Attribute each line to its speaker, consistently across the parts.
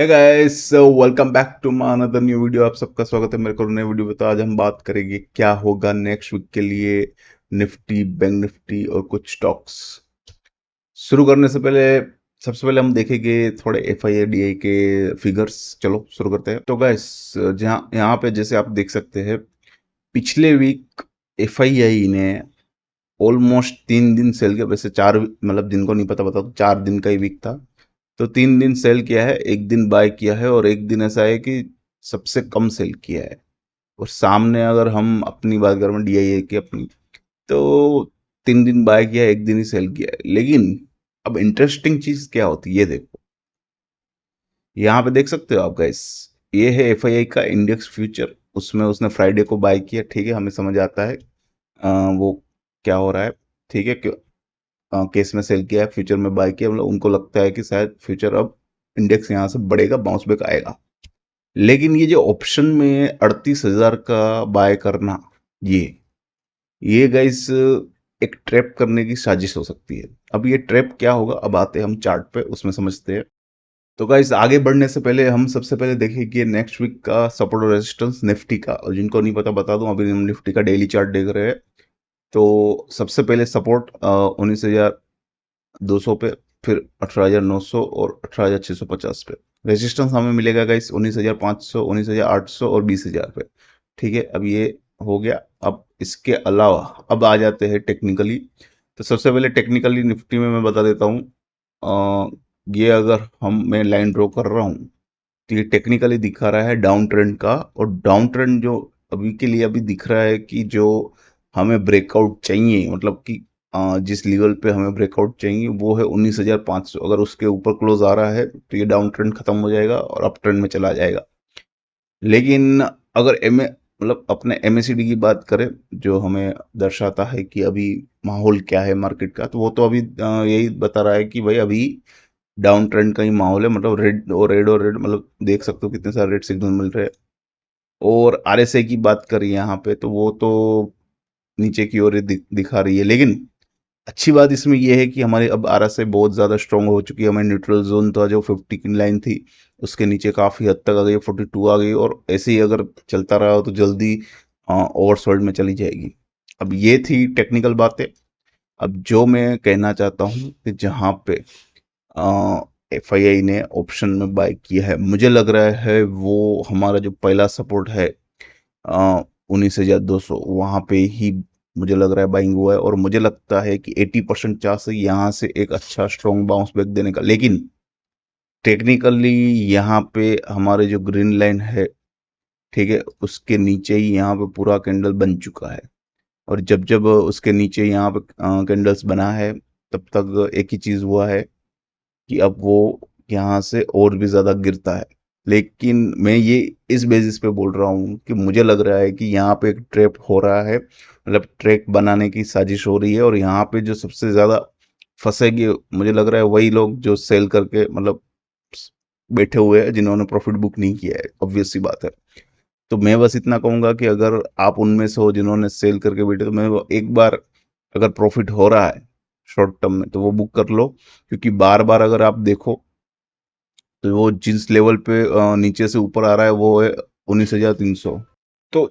Speaker 1: Hey guys, welcome back to my another new video. आप सबका स्वागत है मेरे को नए वीडियो में। तो आज हम बात करेंगे क्या होगा नेक्स्ट वीक के लिए निफ्टी, बैंक निफ्टी और कुछ स्टॉक्स। शुरू करने से पहले सबसे पहले हम देखेंगे थोड़े F I I D I के फिगर्स। चलो शुरू करते हैं। तो गाइस, जहाँ यहाँ पे जैसे आप देख सकते हैं, पिछले वीक एफ आई आई ने ऑलमोस्ट 3 दिन सेल किया। वैसे चार, मतलब जिनको नहीं पता बता तो 4 दिन का ही वीक था। तो 3 दिन सेल किया है, एक दिन बाय किया है और एक दिन ऐसा है कि सबसे कम सेल किया है। और सामने अगर हम अपनी बात करें डीआईए की अपनी, तो 3 दिन बाय किया है, एक दिन ही सेल किया है। लेकिन अब इंटरेस्टिंग चीज क्या होती है ये देखो। यहाँ पे देख सकते हो आप गाइस, ये है एफआईआई का इंडेक्स फ्यूचर। उसमें उसने फ्राइडे को बाय किया, ठीक है, हमें समझ आता है वो क्या हो रहा है। ठीक है, केस में सेल किया है, फ्यूचर में बाय किया, मतलब उनको लगता है कि शायद फ्यूचर अब इंडेक्स यहाँ से बढ़ेगा, बाउंस बैक आएगा। लेकिन ये जो ऑप्शन में 38,000 का बाय करना, ये ये गाइस एक ट्रैप करने की साजिश हो सकती है। अब ये ट्रैप क्या होगा, अब आते हैं हम चार्ट पे, उसमें समझते हैं। तो गाइस, आगे बढ़ने से पहले हम सबसे पहले देखें कि नेक्स्ट वीक का सपोर्ट और रेजिस्टेंस निफ्टी का। और जिनको नहीं पता बता दूं, अभी हम निफ्टी का डेली चार्ट देख रहे हैं। तो सबसे पहले सपोर्ट 19,200 पे, फिर 18,900 और 18,650 पे। रेजिस्टेंस हमें मिलेगा गाइस 19,500, 19,800 और 20,000 पे। ठीक है, अब ये हो गया। अब इसके अलावा अब आ जाते हैं टेक्निकली। तो सबसे पहले टेक्निकली निफ्टी में मैं बता देता हूँ। ये अगर मैं लाइन ड्रॉ कर रहा हूँ, तो ये टेक्निकली दिखा रहा है डाउन ट्रेंड का। और डाउन ट्रेंड जो अभी के लिए अभी दिख रहा है कि जो हमें ब्रेकआउट चाहिए, मतलब कि जिस लेवल पे हमें ब्रेकआउट चाहिए वो है 19,500। अगर उसके ऊपर क्लोज आ रहा है तो ये डाउन ट्रेंड खत्म हो जाएगा और अप ट्रेंड में चला जाएगा। लेकिन अगर मतलब अपने एमएसीडी की बात करें, जो हमें दर्शाता है कि अभी माहौल क्या है मार्केट का, तो वो तो अभी यही बता रहा है कि भाई अभी डाउन ट्रेंड का ही माहौल है। मतलब रेड और रेड, मतलब देख सकते हो कितने सारे रेड सिग्नल मिल रहे हैं। और आरएसआई की बात करें यहाँ पे, तो वो तो नीचे की ओर ही दिखा रही है। लेकिन अच्छी बात इसमें यह है कि हमारी अब आरएसआई बहुत ज्यादा स्ट्रांग हो चुकी है। हमारी न्यूट्रल जोन था जो 50 की लाइन थी, उसके नीचे काफी हद तक आ गई, 42 आ गई। और ऐसे ही अगर चलता रहा तो जल्दी ओवरसोल्ड में चली जाएगी। अब ये थी टेक्निकल बातें। अब जो मैं कहना चाहता हूँ कि जहाँ पे एफआईआई ने ऑप्शन में बाय किया है, मुझे लग रहा है वो हमारा जो पहला सपोर्ट है 19,200, वहां पे ही मुझे लग रहा है बाइंग हुआ है। और मुझे लगता है कि 80% चांस है यहाँ से एक अच्छा स्ट्रॉन्ग बाउंस बैक देने का। लेकिन टेक्निकली यहाँ पे हमारे जो ग्रीन लाइन है, ठीक है, उसके नीचे ही यहाँ पे पूरा कैंडल बन चुका है। और जब जब उसके नीचे यहाँ पे कैंडल्स बना है, तब तक एक ही चीज हुआ है कि अब वो यहाँ से और भी ज्यादा गिरता है। लेकिन मैं ये इस बेसिस पे बोल रहा हूँ कि मुझे लग रहा है कि यहाँ पे एक ट्रैप हो रहा है, मतलब ट्रैक बनाने की साजिश हो रही है। और यहाँ पे जो सबसे ज्यादा फंसेगी, मुझे लग रहा है वही लोग जो सेल करके, मतलब बैठे हुए हैं, जिन्होंने प्रॉफिट बुक नहीं किया है। ऑब्वियस सी बात है। तो मैं बस इतना कहूंगा कि अगर आप उनमें से हो जिन्होंने सेल करके बैठे, तो मैं वो एक बार अगर प्रॉफिट हो रहा है शॉर्ट टर्म में, तो वो बुक कर लो। क्योंकि बार बार अगर आप देखो, तो वो जिस लेवल पे नीचे से ऊपर आ रहा है वो है 19,300। तो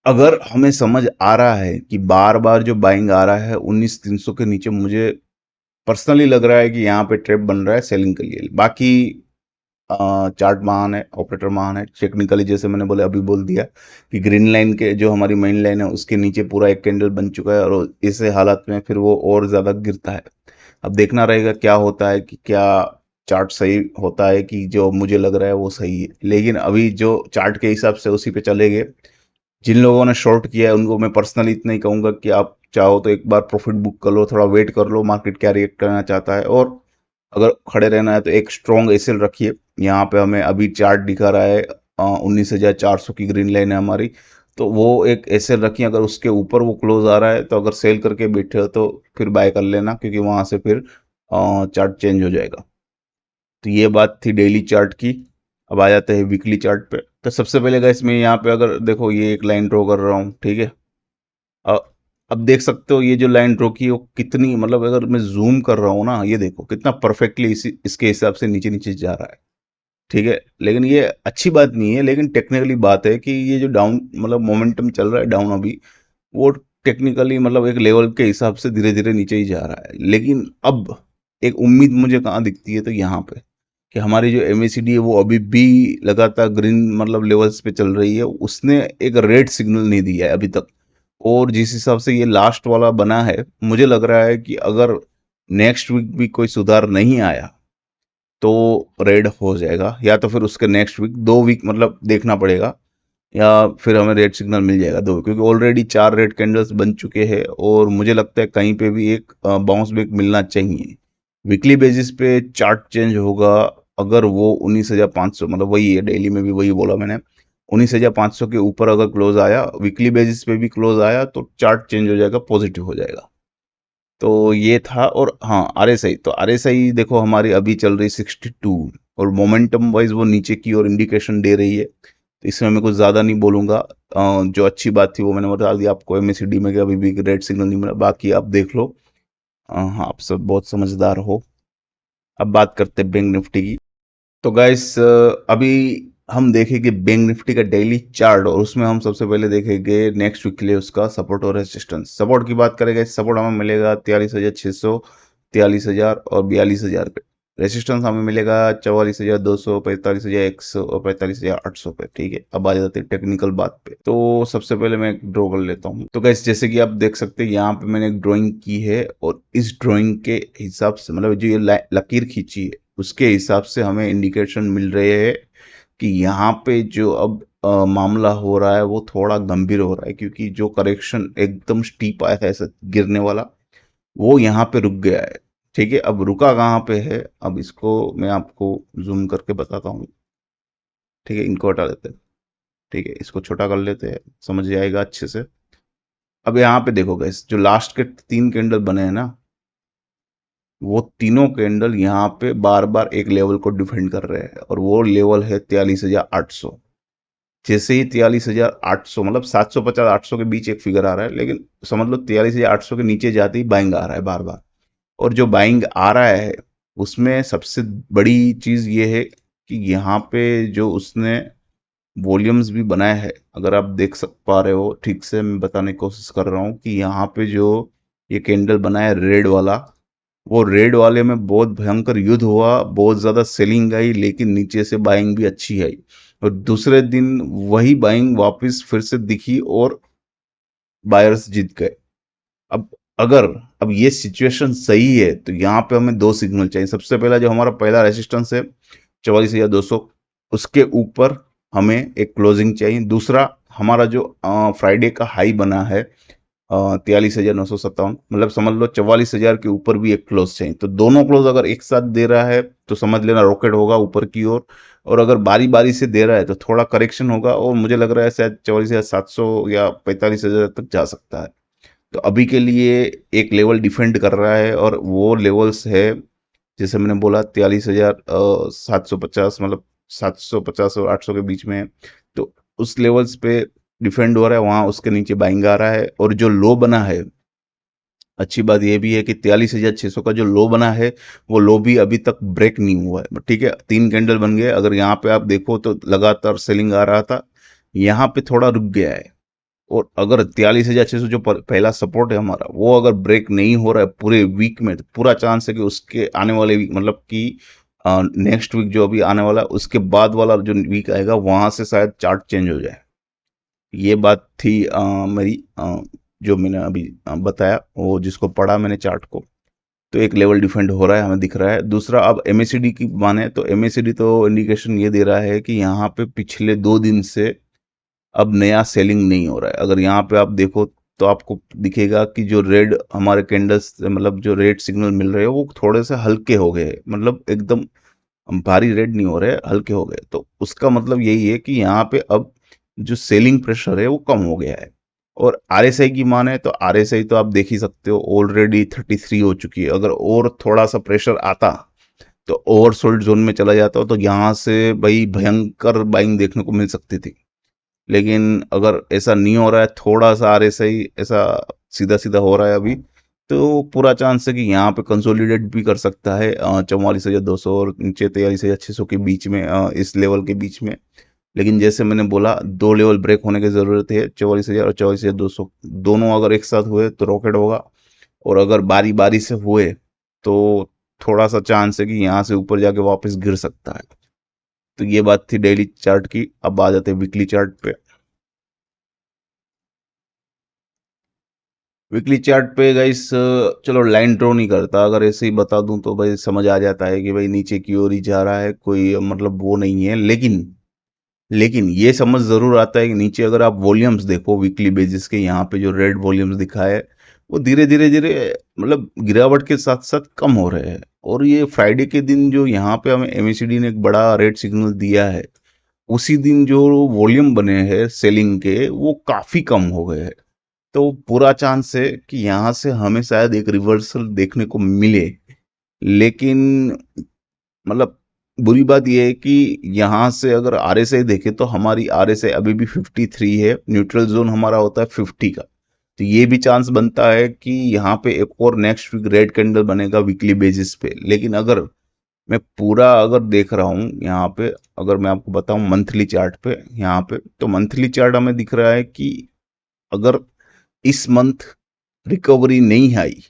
Speaker 1: अगर हमें समझ आ रहा है कि बार बार जो बाइंग आ रहा है 19,300 के नीचे, मुझे पर्सनली लग रहा है कि यहाँ पे ट्रैप बन रहा है सेलिंग के लिए। बाकी चार्ट महान है, ऑपरेटर महान है। टेक्निकली जैसे मैंने बोले अभी बोल दिया कि ग्रीन लाइन के जो हमारी मेन लाइन है उसके नीचे पूरा एक कैंडल बन चुका है। और इस हालत में फिर वो और ज्यादा गिरता है। अब देखना रहेगा क्या होता है, कि क्या चार्ट सही होता है, कि जो मुझे लग रहा है वो सही है। लेकिन अभी जो चार्ट के हिसाब से उसी पे चलेंगे। जिन लोगों ने शॉर्ट किया है उनको मैं पर्सनली इतना ही कहूंगा कि आप चाहो तो एक बार प्रॉफिट बुक कर लो, थोड़ा वेट कर लो मार्केट क्या रिएक्ट करना चाहता है। और अगर खड़े रहना है तो एक स्ट्रॉन्ग एसएल रखिए। यहाँ पे हमें अभी चार्ट दिखा रहा है 19,400 की ग्रीन लाइन है हमारी। तो वो एक एसएल रखिए, अगर उसके ऊपर वो क्लोज आ रहा है तो अगर सेल करके बैठे हो तो फिर बाय कर लेना, क्योंकि वहां से फिर चार्ट चेंज हो जाएगा। तो ये बात थी डेली चार्ट की। अब आ जाते हैं वीकली चार्ट पे। तो सबसे पहले गाइस, मैं यहाँ पे अगर देखो ये एक लाइन ड्रॉ कर रहा हूँ, ठीक है। अ- अब देख सकते हो ये जो लाइन ड्रॉ की है वो कितनी, मतलब अगर मैं जूम कर रहा हूँ ना, ये देखो कितना परफेक्टली इसके हिसाब से नीचे नीचे जा रहा है। ठीक है, लेकिन ये अच्छी बात नहीं है, लेकिन टेक्निकली बात है कि ये जो डाउन मतलब मोमेंटम चल रहा है डाउन अभी, वो टेक्निकली मतलब एक लेवल के हिसाब से धीरे धीरे नीचे ही जा रहा है। लेकिन अब एक उम्मीद मुझे कहाँ दिखती है, तो यहाँ पे कि हमारी जो एमएसीडी है वो अभी भी लगातार ग्रीन मतलब लेवल्स पे चल रही है, उसने एक रेड सिग्नल नहीं दिया है अभी तक। और जिस हिसाब से ये लास्ट वाला बना है, मुझे लग रहा है कि अगर नेक्स्ट वीक भी कोई सुधार नहीं आया तो रेड हो जाएगा, या तो फिर उसके नेक्स्ट वीक 2 वीक मतलब देखना पड़ेगा, या फिर हमें रेड सिग्नल मिल जाएगा 2 वीक, क्योंकि ऑलरेडी 4 रेड कैंडल्स बन चुके हैं और मुझे लगता है कहीं पे भी एक बाउंस बैक मिलना चाहिए। वीकली बेसिस पे चार्ट चेंज होगा, अगर वो 19,500 मतलब वही है, डेली में भी वही बोला मैंने, 19,500 के ऊपर अगर क्लोज आया, वीकली बेसिस पे भी क्लोज आया, तो चार्ट चेंज हो जाएगा, पॉजिटिव हो जाएगा। तो ये था। और हाँ, आरएसआई, तो आरएसआई देखो हमारी अभी चल रही 62, और मोमेंटम वाइज वो नीचे की और इंडिकेशन दे रही है, तो इसमें मैं कुछ ज़्यादा नहीं बोलूँगा। जो अच्छी बात थी वो मैंने बता दी आपको एमएसीडी में कि अभी भी रेड सिग्नल नहीं मिला, बाकी आप देख लो। हाँ, आप सब बहुत समझदार हो। अब बात करते हैं बैंक निफ्टी की। तो गाइस, अभी हम देखेंगे बैंक निफ्टी का डेली चार्ट, और उसमें हम सबसे पहले देखेंगे नेक्स्ट वीक के लिए उसका सपोर्ट और रेजिस्टेंस। सपोर्ट की बात करेंगे, सपोर्ट हमें मिलेगा 43,600, 43,000 और 42,000 पे। रेजिस्टेंस हमें मिलेगा 44,200, 45,100 और 45,800 पे। ठीक है, अब आ जाते हैं टेक्निकल बात पे। तो सबसे पहले मैं एक ड्रॉ कर लेता हूँ। तो गाइस, जैसे कि आप देख सकते हैं यहाँ पे मैंने एक ड्राइंग की है, और इस ड्राइंग के हिसाब से मतलब जो ये लकीर खींची है उसके हिसाब से हमें इंडिकेशन मिल रहे हैं कि यहाँ पे जो अब मामला हो रहा है वो थोड़ा गंभीर हो रहा है, क्योंकि जो करेक्शन एकदम स्टीप आया था ऐसा गिरने वाला, वो यहाँ पे रुक गया है। ठीक है, अब रुका कहाँ पे है, अब इसको मैं आपको जूम करके बताता हूँ। ठीक है, इनको हटा देते हैं। ठीक है, इसको छोटा कर लेते हैं, समझ जाएगा अच्छे से। अब यहाँ पे देखो गाइस, जो लास्ट के 3 कैंडल बने हैं ना, वो तीनों कैंडल यहाँ पे बार बार एक लेवल को डिफेंड कर रहे हैं, और वो लेवल है 43,800। जैसे ही 43,800 मतलब 750 800 के बीच एक फिगर आ रहा है, लेकिन समझ लो 43,800 के नीचे जाते ही बाइंग आ रहा है बार बार। और जो बाइंग आ रहा है उसमें सबसे बड़ी चीज ये है कि यहाँ पे जो उसने वॉल्यूम्स भी बनाया है, अगर आप देख पा रहे हो ठीक से, मैं बताने की कोशिश कर रहा हूँ कि यहाँ पे जो ये कैंडल बना है रेड वाला, वो रेड वाले में बहुत भयंकर युद्ध हुआ, बहुत ज्यादा सेलिंग आई, लेकिन नीचे से बाइंग भी अच्छी आई, और दूसरे दिन वही बाइंग वापस फिर से दिखी और बायर्स जीत गए। अब अगर अब ये सिचुएशन सही है, तो यहाँ पे हमें 2 सिग्नल चाहिए। सबसे पहला जो हमारा पहला रेजिस्टेंस है 44,200, उसके ऊपर हमें एक क्लोजिंग चाहिए। दूसरा, हमारा जो फ्राइडे का हाई बना है 43,957, मतलब समझ लो 44,000 के ऊपर भी एक क्लोज चाहिए। तो दोनों क्लोज अगर एक साथ दे रहा है तो समझ लेना रॉकेट होगा ऊपर की ओर, और अगर बारी बारी से दे रहा है तो थोड़ा करेक्शन होगा, और मुझे लग रहा है शायद 44,700 या 45,000 तक जा सकता है। तो अभी के लिए एक लेवल डिफेंड कर रहा है, और वो लेवल्स है जैसे मैंने बोला 43,750, मतलब 750 और 800 के बीच में है। तो उस लेवल्स पे डिफेंड हो रहा है, वहां उसके नीचे बाइंग आ रहा है। और जो लो बना है, अच्छी बात यह भी है कि 43,600 का जो लो बना है, वो लो भी अभी तक ब्रेक नहीं हुआ है। ठीक है, 3 कैंडल बन गए, अगर यहाँ पे आप देखो तो लगातार सेलिंग आ रहा था, यहाँ पे थोड़ा रुक गया है। और अगर 43,600 जो पहला सपोर्ट है हमारा, वो अगर ब्रेक नहीं हो रहा है पूरे वीक में, तो पूरा चांस है कि उसके आने वाले वीक मतलब कि नेक्स्ट वीक जो अभी आने वाला है उसके बाद वाला जो वीक आएगा, वहां से शायद चार्ट चेंज हो जाए। ये बात थी मेरी, जो मैंने अभी बताया, वो जिसको पढ़ा मैंने चार्ट को। तो एक लेवल डिफेंड हो रहा है, हमें दिख रहा है। दूसरा, अब एमएसीडी की माने तो एमएसीडी तो इंडिकेशन ये दे रहा है कि यहाँ पे पिछले 2 दिन से अब नया सेलिंग नहीं हो रहा है। अगर यहाँ पे आप देखो तो आपको दिखेगा कि जो रेड हमारे कैंडल्स मतलब जो रेड सिग्नल मिल रहे हैं वो थोड़े से हल्के हो गए, मतलब एकदम भारी रेड नहीं हो रहे, हल्के हो गए। तो उसका मतलब यही है कि यहाँ पे अब जो सेलिंग प्रेशर है वो कम हो गया है। और आरएसआई की माने तो आरएसआई तो आप देख ही सकते हो, ऑलरेडी 33 हो चुकी है। अगर और थोड़ा सा प्रेशर आता तो ओवरसोल्ड जोन में चला जाता, तो यहाँ से भाई भयंकर बाइंग देखने को मिल सकती थी। लेकिन अगर ऐसा नहीं हो रहा है, थोड़ा सा आरएसआई ऐसा सीधा सीधा हो रहा है अभी, तो पूरा चांस है कि यहाँ पे कंसोलिडेट भी कर सकता है 44,200 और नीचे 43,600 के बीच में, इस लेवल के बीच में। लेकिन जैसे मैंने बोला, दो लेवल ब्रेक होने की ज़रूरत है, 44,000 और 44,200 दोनों अगर एक साथ हुए तो रॉकेट होगा, और अगर बारी बारी से हुए तो थोड़ा सा चांस है कि यहाँ से ऊपर जाके वापस गिर सकता है। तो ये बात थी डेली चार्ट की। अब आ जाते हैं वीकली चार्ट पे। वीकली चार्ट पे गाइस, चलो लाइन ड्रॉ नहीं करता, अगर ऐसे ही बता दूं तो भाई समझ आ जाता है कि भाई नीचे की ओर ही जा रहा है, कोई मतलब वो नहीं है। लेकिन ये समझ जरूर आता है कि नीचे अगर आप वॉल्यूम्स देखो वीकली बेसिस के, यहाँ पे जो रेड वॉल्यूम्स दिखा है वो धीरे धीरे धीरे मतलब गिरावट के साथ साथ कम हो रहे हैं। और ये फ्राइडे के दिन जो यहाँ पे हमें एमएसीडी ने एक बड़ा रेड सिग्नल दिया है, उसी दिन जो वॉल्यूम बने हैं सेलिंग के वो काफी कम हो गए हैं। तो पूरा चांस है कि यहाँ से हमें शायद एक रिवर्सल देखने को मिले। लेकिन मतलब बुरी बात यह है कि यहाँ से अगर आरएसआई देखें तो हमारी आरएसआई अभी भी 53 है, न्यूट्रल जोन हमारा होता है 50 का। तो ये भी चांस बनता है कि यहाँ पे एक और नेक्स्ट वीक रेड कैंडल बनेगा वीकली बेसिस पे। लेकिन अगर मैं पूरा अगर देख रहा हूँ यहाँ पे, अगर मैं आपको बताऊं मंथली चार्ट पे, यहाँ पे तो मंथली चार्ट हमें दिख रहा है कि अगर इस मंथ रिकवरी नहीं आई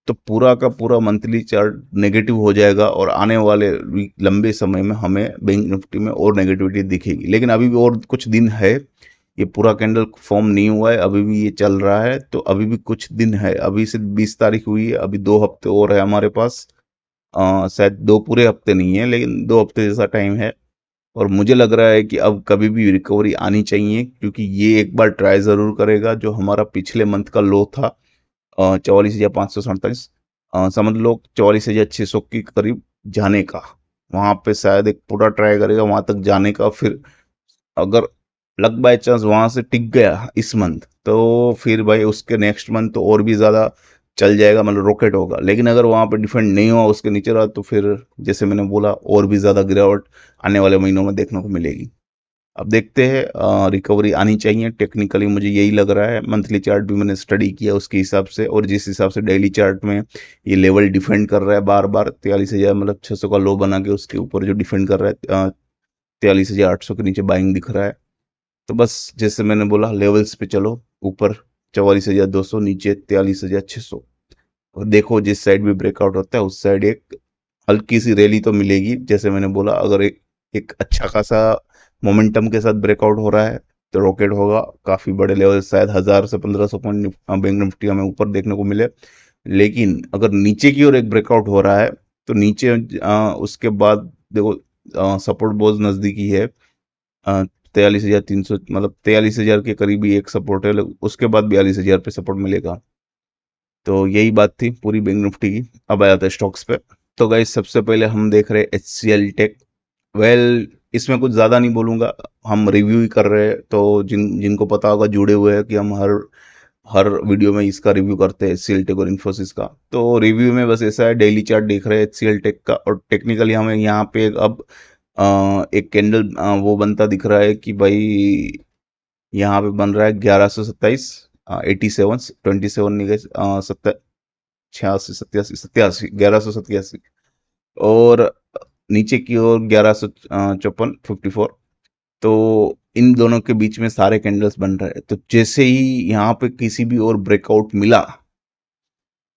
Speaker 1: तो पूरा का पूरा मंथली चार्ट नेगेटिव हो जाएगा, और आने वाले लंबे समय में हमें बैंक निफ्टी में और नेगेटिविटी दिखेगी। लेकिन अभी भी और कुछ दिन है, ये पूरा कैंडल फॉर्म नहीं हुआ है, अभी भी ये चल रहा है, तो अभी भी कुछ दिन है। अभी से 20 तारीख हुई है, अभी 2 हफ्ते और है हमारे पास। शायद 2 पूरे हफ्ते नहीं है, लेकिन 2 हफ्ते जैसा टाइम है। और मुझे लग रहा है कि अब कभी भी रिकवरी आनी चाहिए, क्योंकि ये एक बार ट्राई ज़रूर करेगा जो हमारा पिछले मंथ का लो था, 44,547। समझ लो 44,600 के करीब जाने का, वहां पे शायद एक पूरा ट्राई करेगा वहां तक जाने का। फिर अगर लक बाय चांस वहां से टिक गया इस मंथ, तो फिर भाई उसके नेक्स्ट मंथ तो और भी ज्यादा चल जाएगा, मतलब रॉकेट होगा। लेकिन अगर वहां पे डिफेंड नहीं हुआ, उसके नीचे रहा, तो फिर जैसे मैंने बोला और भी ज्यादा गिरावट आने वाले महीनों में देखने को मिलेगी। अब देखते हैं, रिकवरी आनी चाहिए टेक्निकली, मुझे यही लग रहा है। मंथली चार्ट भी मैंने स्टडी किया उसके हिसाब से, और जिस हिसाब से डेली चार्ट में ये लेवल डिफेंड कर रहा है बार बार 43,000, मतलब 600 का लो बना के उसके ऊपर जो डिफेंड कर रहा है, 43,800 के नीचे बाइंग दिख रहा है। तो बस जैसे मैंने बोला, लेवल्स पे चलो, ऊपर 44,200, नीचे 43,600, और देखो जिस साइड भी ब्रेकआउट होता है उस साइड एक हल्की सी रैली तो मिलेगी। जैसे मैंने बोला, अगर एक अच्छा खासा मोमेंटम के साथ ब्रेकआउट हो रहा है तो रॉकेट होगा, काफी बड़े लेवल, शायद 1,000 से 1,500 पॉइंट बैंक निफ्टी हमें ऊपर देखने को मिले। लेकिन अगर नीचे की ओर एक ब्रेकआउट हो रहा है तो नीचे उसके बाद देखो, सपोर्ट बहुत नजदीकी है, 43,300, मतलब 43,000 के करीब ही एक सपोर्ट है, उसके बाद 42,000 पे सपोर्ट मिलेगा। तो यही बात थी पूरी बैंक निफ्टी की। अब आ जाता है स्टॉक्स पे। तो गाइस, सबसे पहले हम देख रहे हैं HCL टेक। वेल, इसमें कुछ ज़्यादा नहीं बोलूँगा, हम रिव्यू ही कर रहे हैं। तो जिनको पता होगा, जुड़े हुए हैं, कि हम हर हर वीडियो में इसका रिव्यू करते हैं, HCL टेक और इन्फोसिस का। तो रिव्यू में बस ऐसा है, डेली चार्ट देख रहे हैं HCL टेक का, और टेक्निकली हमें यहाँ पे अब एक कैंडल वो बनता दिख रहा है कि भाई यहाँ पे बन रहा है 1127, 87, 27 नहीं गए, 1187, और नीचे की ओर 1154, 54। तो इन दोनों के बीच में सारे कैंडल्स बन रहे हैं। तो जैसे ही यहाँ पे किसी भी और ब्रेकआउट मिला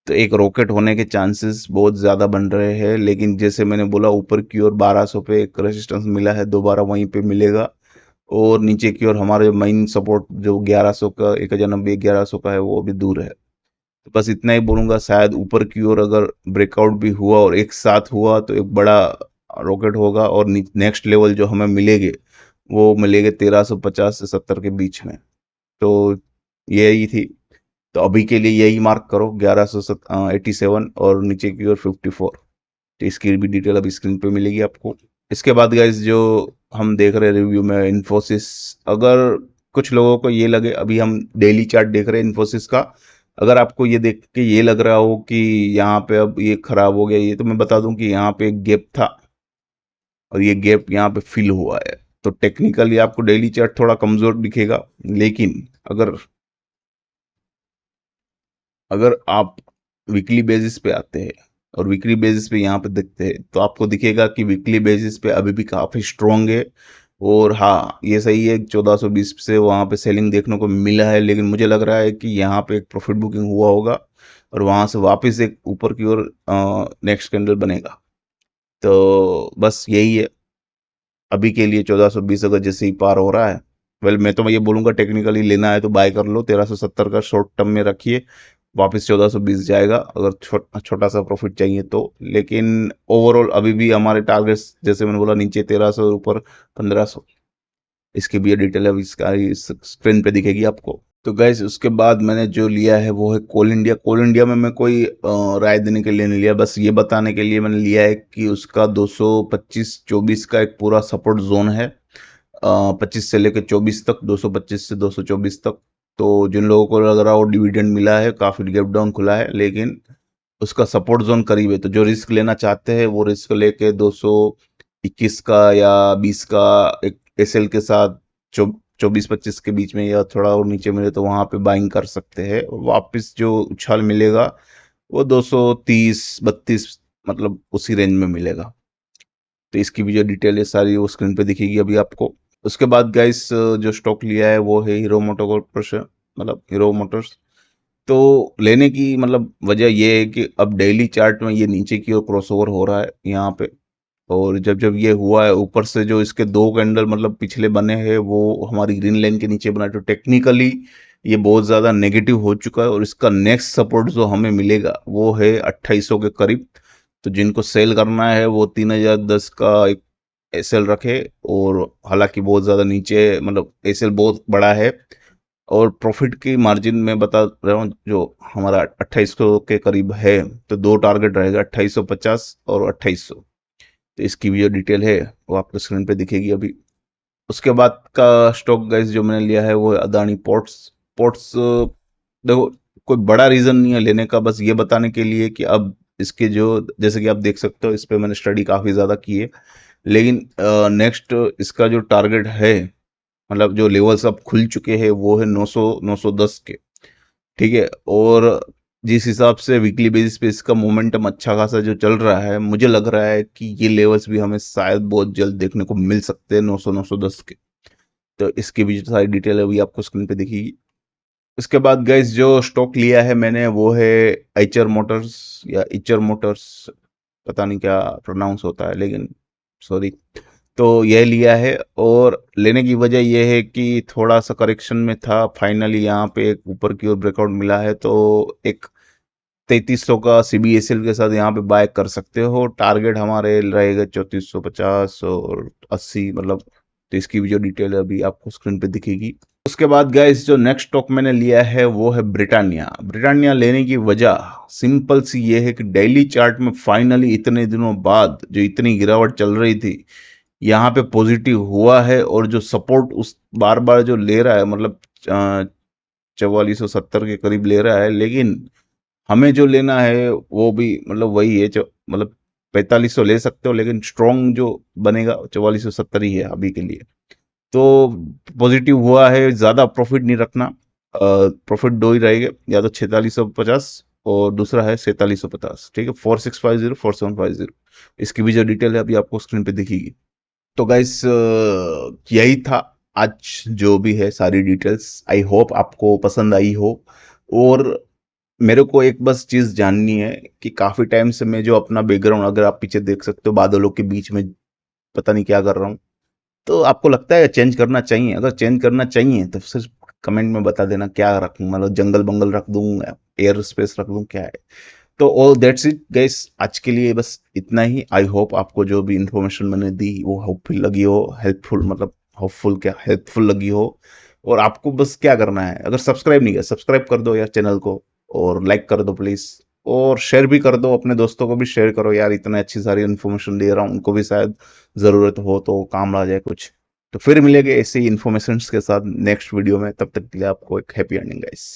Speaker 1: तो एक रॉकेट होने के चांसेस बहुत ज़्यादा बन रहे हैं। लेकिन जैसे मैंने बोला, ऊपर की ओर 1200 पे एक रेजिस्टेंस मिला है, दोबारा वहीं पे मिलेगा। और नीचे की ओर हमारा जो मेन सपोर्ट जो 1100 का, 1090, 1100 का है, वो अभी दूर है। तो बस इतना ही बोलूंगा, शायद ऊपर की ओर अगर ब्रेकआउट भी हुआ और एक साथ हुआ तो एक बड़ा रॉकेट होगा, और नेक्स्ट लेवल जो हमें मिलेंगे वो मिलेंगे 1350 से 70 के बीच में। तो यही थी। तो अभी के लिए यही मार्क करो, 1187, और नीचे की ओर 54। तो इसकी भी डिटेल अभी स्क्रीन पे मिलेगी आपको। इसके बाद गाइज, जो हम देख रहे हैं रिव्यू में इन्फोसिस, अगर कुछ लोगों को ये लगे, अभी हम डेली चार्ट देख रहे हैं इन्फोसिस का, अगर आपको ये देख के ये लग रहा हो कि यहाँ पे अब ये खराब हो गया, ये तो मैं बता दूं कि यहाँ पे एक गैप था और ये गैप यहाँ पे फिल हुआ है। तो टेक्निकली आपको डेली चार्ट थोड़ा कमजोर दिखेगा, लेकिन अगर अगर आप वीकली बेसिस पे आते हैं और वीकली बेसिस पे यहाँ पे देखते हैं तो आपको दिखेगा कि वीकली बेसिस पे अभी भी काफ़ी स्ट्रॉन्ग है। और हाँ, ये सही है 1420 से वहाँ पे सेलिंग देखने को मिला है, लेकिन मुझे लग रहा है कि यहाँ पे एक प्रॉफिट बुकिंग हुआ होगा और वहाँ से वापस एक ऊपर की ओर नेक्स्ट कैंडल बनेगा। तो बस यही है अभी के लिए। 1420 अगर जैसे ही पार हो रहा है, वेल मैं तो ये बोलूंगा टेक्निकली लेना है तो बाय कर लो, 1370 का शॉर्ट टर्म में रखिए, वापस 1420 जाएगा अगर छोटा सा प्रॉफिट चाहिए तो। लेकिन ओवरऑल अभी भी हमारे टारगेट्स जैसे मैंने बोला नीचे 1300, ऊपर 1500। इसकी भी डिटेल अभी इसका स्क्रीन पे दिखेगी आपको। तो गैस उसके बाद मैंने जो लिया है वो है कोल इंडिया। कोल इंडिया में मैं कोई राय देने के लिए नहीं लिया, बस ये बताने के लिए मैंने लिया है कि उसका 225-24 का एक पूरा सपोर्ट जोन है। 25 से लेकर 24 तक, 225 से 224 तक। तो जिन लोगों को लग रहा हो डिविडेंड मिला है, काफी गैप डाउन खुला है, लेकिन उसका सपोर्ट जोन करीब है, तो जो रिस्क लेना चाहते हैं वो रिस्क लेके 221 का या 20 का एक एसएल के साथ 24-25 के बीच में या थोड़ा और नीचे मिले तो वहां पे बाइंग कर सकते हैं। वापस जो उछाल मिलेगा वो 230-32 मतलब उसी रेंज में मिलेगा। तो इसकी भी जो डिटेल है सारी वो स्क्रीन पे दिखेगी अभी आपको। उसके बाद गाइस जो स्टॉक लिया है वो है हीरो मोटो कॉर्पोरेशन, मतलब हीरो मोटर्स। तो लेने की मतलब वजह ये है कि अब डेली चार्ट में ये नीचे की ओर क्रॉसओवर हो रहा है यहाँ पे। और जब जब ये हुआ है ऊपर से जो इसके दो कैंडल मतलब पिछले बने हैं वो हमारी ग्रीन लाइन के नीचे बना है, तो टेक्निकली ये बहुत ज़्यादा नेगेटिव हो चुका है और इसका नेक्स्ट सपोर्ट जो हमें मिलेगा वो है 2800 के करीब। तो जिनको सेल करना है वो 3010 का एक एसएल रखे। और हालांकि बहुत ज़्यादा नीचे मतलब एसएल बहुत बड़ा है और प्रॉफिट की मार्जिन मैं बता रहा हूँ जो हमारा 2800 के करीब है। तो दो टारगेट रहेगा 2850 और 2800। तो इसकी भी जो डिटेल है वो आपको स्क्रीन पे दिखेगी अभी। उसके बाद का स्टॉक गाइस जो मैंने लिया है वो है अदानी पोर्ट्स। पोर्ट्स देखो कोई बड़ा रीजन नहीं है लेने का, बस ये बताने के लिए कि अब इसके जो जैसे कि आप देख सकते हो इस पे मैंने स्टडी काफी ज्यादा की है। लेकिन नेक्स्ट इसका जो टारगेट है मतलब जो लेवल्स अब खुल चुके हैं वो है 900-910 के। ठीक है। और जिस हिसाब से वीकली बेसिस पे इसका मोमेंटम अच्छा खासा जो चल रहा है, मुझे लग रहा है कि ये लेवल्स भी हमें शायद बहुत जल्द देखने को मिल सकते हैं 900-910 के। तो इसकी भी जो सारी डिटेल है अभी आपको स्क्रीन पे दिखेगी। इसके बाद गाइस जो स्टॉक लिया है मैंने वो है एचर मोटर्स या इचर मोटर्स, पता नहीं क्या प्रोनाउंस होता है लेकिन सॉरी। तो यह लिया है और लेने की वजह यह है कि थोड़ा सा करेक्शन में था, फाइनली यहाँ पे एक ऊपर की ओर ब्रेकआउट मिला है तो एक 3300 का सीबीएसएल के साथ यहाँ पे बाय कर सकते हो। टारगेट हमारे रहेगा 3450 और 80 मतलब। तो इसकी भी जो डिटेल है अभी आपको स्क्रीन पे दिखेगी। उसके बाद गाइस जो नेक्स्ट स्टॉक मैंने लिया है वो है ब्रिटानिया। ब्रिटानिया लेने की वजह सिंपल सी ये है कि डेली चार्ट में फाइनली इतने दिनों बाद जो इतनी गिरावट चल रही थी यहाँ पे पॉजिटिव हुआ है और जो सपोर्ट उस बार बार जो ले रहा है मतलब 4470 के करीब ले रहा है, लेकिन हमें जो लेना है वो भी मतलब वही है मतलब 4500 ले सकते हो, लेकिन स्ट्रॉन्ग जो बनेगा 4470 ही है अभी के लिए। तो पॉजिटिव हुआ है, ज़्यादा प्रॉफिट नहीं रखना। प्रॉफिट दो ही रहेगा, या तो 4650 और दूसरा है 4750। ठीक है, 4650 4750। इसकी भी जो डिटेल है अभी आपको स्क्रीन पे दिखेगी। तो गाइस यही था आज जो भी है सारी डिटेल्स। आई होप आपको पसंद आई हो। और मेरे को एक बस चीज़ जाननी है कि काफ़ी टाइम से मैं जो अपना बैकग्राउंड अगर आप पीछे देख सकते हो बादलों के बीच में पता नहीं क्या कर रहा हूँ, तो आपको लगता है चेंज करना चाहिए? अगर चेंज करना चाहिए तो सिर्फ कमेंट में बता देना क्या रखूँ, मतलब जंगल बंगल रख दूँ, एयर स्पेस रख दूँ, क्या है। तो ऑल दैट्स इट गाइस, आज के लिए बस इतना ही। आई होप आपको जो भी इंफॉर्मेशन मैंने दी वो होपफुल लगी हो, हेल्पफुल मतलब होपफुल क्या हेल्पफुल लगी हो। और आपको बस क्या करना है, अगर सब्सक्राइब नहीं किया सब्सक्राइब कर दो यार चैनल को, और लाइक कर दो प्लीज, और शेयर भी कर दो, अपने दोस्तों को भी शेयर करो यार, इतने अच्छी सारी इन्फॉर्मेशन दे रहा हूँ, उनको भी शायद ज़रूरत हो तो काम आ जाए कुछ। तो फिर मिलेंगे ऐसे ही इन्फॉर्मेशन के साथ नेक्स्ट वीडियो में, तब तक के लिए आपको एक हैप्पी एंडिंग गाइस।